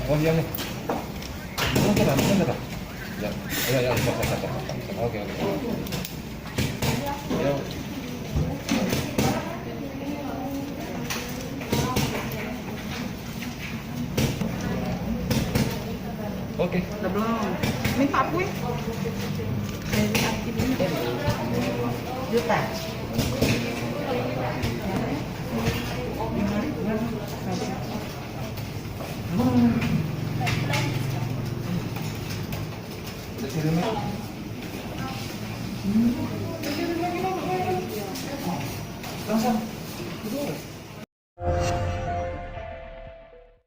Oh iya nih. Bukan dah. Ya, ya, ya, cepat. Oke, oke. Ayo. Oke. Udah belum? Minta apa ya? Dari aktif ini. Juta. Udah kirim ya? Langsung.